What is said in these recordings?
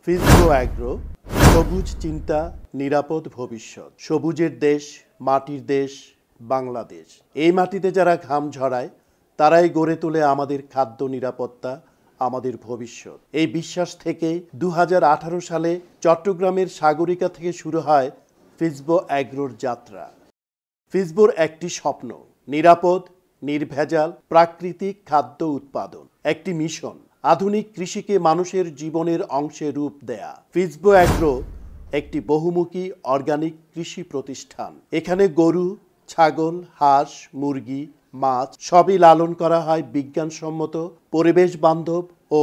ফিসবো agro, সবুজ চিন্তা, নিরাপদ ভবিষ্যৎ। সবুজের দেশ, মাটির দেশ বাংলাদেশ। এই মাটিতে যারা ঘাম ঝরায় তারাই গড়ে তোলে আমাদের খাদ্য নিরাপত্তা, আমাদের ভবিষ্যৎ। এই বিশ্বাস থেকেই 2018 সালে চট্টগ্রামের সাগরিকা থেকে শুরু হয় ফিসবো অ্যাগ্রোর যাত্রা। ফিসবোর একটি স্বপ্ন, নিরাপদ, নির্ভেজাল, প্রাকৃতিক খাদ্য উৎপাদন। একটি মিশন, আধুনিক কৃষিকে মানুষের জীবনের অংশে রূপ দেয়া। ফিসবো অ্যাগ্রো একটি বহুমুখী অর্গানিক কৃষি প্রতিষ্ঠান। এখানে গরু, ছাগল, হাঁস, মুরগি, মাছ সবই লালন করা হয় বিজ্ঞানসম্মত, পরিবেশ বান্ধব ও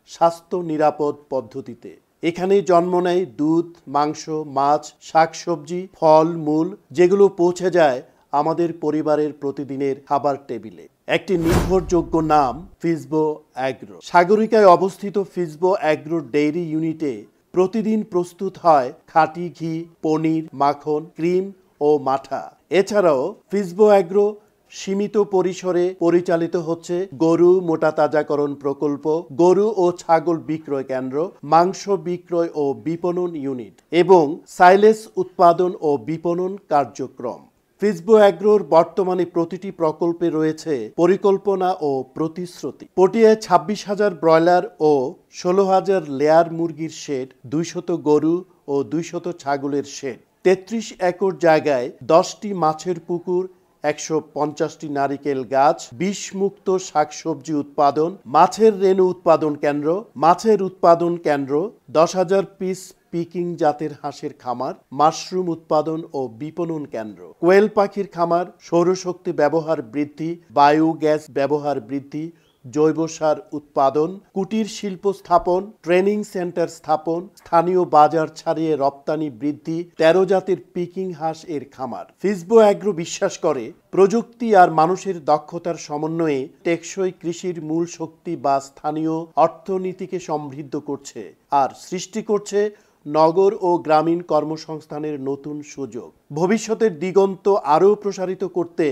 স্বাস্থ্য নিরাপদ পদ্ধতিতে। এখানে জন্ম নেয় দুধ, মাংস, মাছ, শাকসবজি, ফল মূল, যেগুলো পৌঁছে যায় আমাদের পরিবারের প্রতিদিনের খাবার টেবিলে। একটি নির্ভরযোগ্য নাম ফিসবো অ্যাগ্রো। সাগরিকায় অবস্থিত ফিসবো অ্যাগ্রো ডেইরি ইউনিটে প্রতিদিন প্রস্তুত হয় খাঁটি ঘি, পনির, মাখন, ক্রিম ও মাঠা। এছাড়াও ফিসবো অ্যাগ্রো সীমিত পরিসরে পরিচালিত হচ্ছে গরু মোটা তাজাকরণ প্রকল্প, গরু ও ছাগল বিক্রয় কেন্দ্র, মাংস বিক্রয় ও বিপণন ইউনিট এবং সাইলেজ উৎপাদন ও বিপণন কার্যক্রম। ফিসবো অ্যাগ্রোর বর্তমানে প্রতিটি প্রকল্পে রয়েছে পরিকল্পনা ও প্রতিশ্রুতি। পটিয়ায় 26,000 ব্রয়লার ও 16,000 লেয়ার মুরগির শেড, 200 গরু ও 200 ছাগলের শেড, 33 একর জায়গায় 10টি মাছের পুকুর, 150টি নারিকেল গাছ, বিষমুক্ত শাকসবজি উৎপাদন, মাছের রেণু উৎপাদন কেন্দ্র, মাছের উৎপাদন কেন্দ্র, 10,000 পিস পিকিং জাতের হাঁসের খামার, মাশরুম উৎপাদন ও বিপণন কেন্দ্র, কোয়েল পাখির খামার, সৌরশক্তি ব্যবহার বৃদ্ধি, বায়োগ্যাস ব্যবহার বৃদ্ধি, জৈব সার উৎপাদন, কুটির শিল্প স্থাপন, ট্রেনিং সেন্টার স্থাপন, স্থানীয় বাজার ছাড়িয়ে রপ্তানি বৃদ্ধি, 13 জাতের পিকিং হাঁস এর খামার। ফিসবো অ্যাগ্রো বিশ্বাস করে প্রযুক্তি আর মানুষের দক্ষতার সমন্বয়ে টেকসই কৃষির মূল শক্তি বা স্থানীয় অর্থনীতিকে সমৃদ্ধ করছে আর সৃষ্টি করছে নগর ও গ্রামীণ কর্মসংস্থানের নতুন সুযোগ। ভবিষ্যতের দিগন্ত আরও প্রসারিত করতে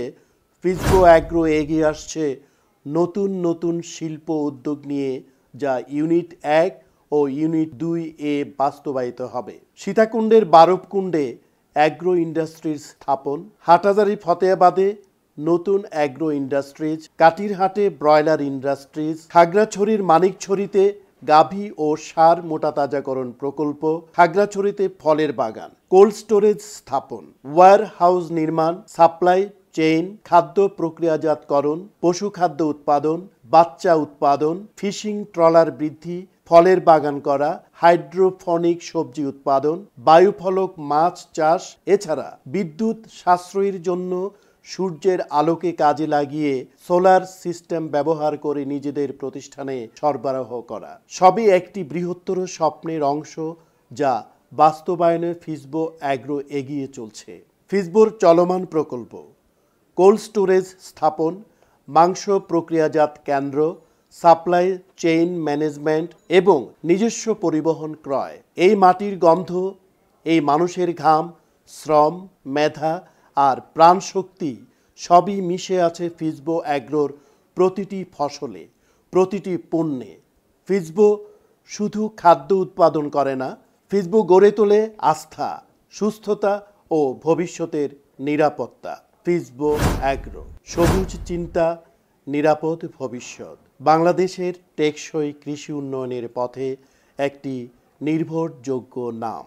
ফিসবো অ্যাগ্রো এগিয়ে আসছে নতুন নতুন শিল্প উদ্যোগ নিয়ে, যা ইউনিট 1 ও ইউনিট 2 এ বাস্তবায়িত হবে। সীতাকুণ্ডের বারবকুণ্ডে অ্যাগ্রো ইন্ডাস্ট্রিজ স্থাপন, হাটহাজারী ফতেয়াবাদে নতুন অ্যাগ্রো ইন্ডাস্ট্রিজ, কাটিরহাটে ব্রয়লার ইন্ডাস্ট্রিজ, খাগড়াছড়ির মানিকছড়িতে গাভী ও ষাঁড় মোটা তাজাকরণ প্রকল্প, খাগড়াছড়িতে ফলের বাগান, কোল্ড স্টোরেজ স্থাপন, ওয়্যার হাউস নির্মাণ, সাপ্লাই চেইন, খাদ্য প্রক্রিয়াজাতকরণ, পশু খাদ্য উৎপাদন, বাচ্চা উৎপাদন, ফিশিং ট্রলার বৃদ্ধি, ফলের বাগান করা, হাইড্রোফনিক সবজি উৎপাদন, বায়ুফলক মাছ চাষ, এছাড়া বিদ্যুৎ সাশ্রয়ের জন্য সূর্যের আলোকে কাজে লাগিয়ে সোলার সিস্টেম ব্যবহার করে নিজেদের প্রতিষ্ঠানে সরবরাহ করা। সবই একটি বৃহত্তর স্বপ্নের অংশ, যা বাস্তবায়নে ফিসবো অ্যাগ্রো এগিয়ে চলছে। ফিসবোর চলমান প্রকল্প: কোল্ড স্টোরেজ স্থাপন, মাংস প্রক্রিয়াজাত কেন্দ্র, সাপ্লাই চেইন ম্যানেজমেন্ট এবং নিজস্ব পরিবহন ক্রয়। এই মাটির গন্ধ, এই মানুষের ঘাম, শ্রম, মেধা আর প্রাণশক্তি সবই মিশে আছে ফিসবো অ্যাগ্রোর প্রতিটি ফসলে, প্রতিটি পণ্যে। ফিসবো শুধু খাদ্য উৎপাদন করে না, ফিসবো গড়ে তোলে আস্থা, সুস্থতা ও ভবিষ্যতের নিরাপত্তা। ফিসবো অ্যাগ্রো, সবুজ চিন্তা, নিরাপদ ভবিষ্যৎ। বাংলাদেশের টেকসই কৃষি উন্নয়নের পথে একটি নির্ভরযোগ্য নাম।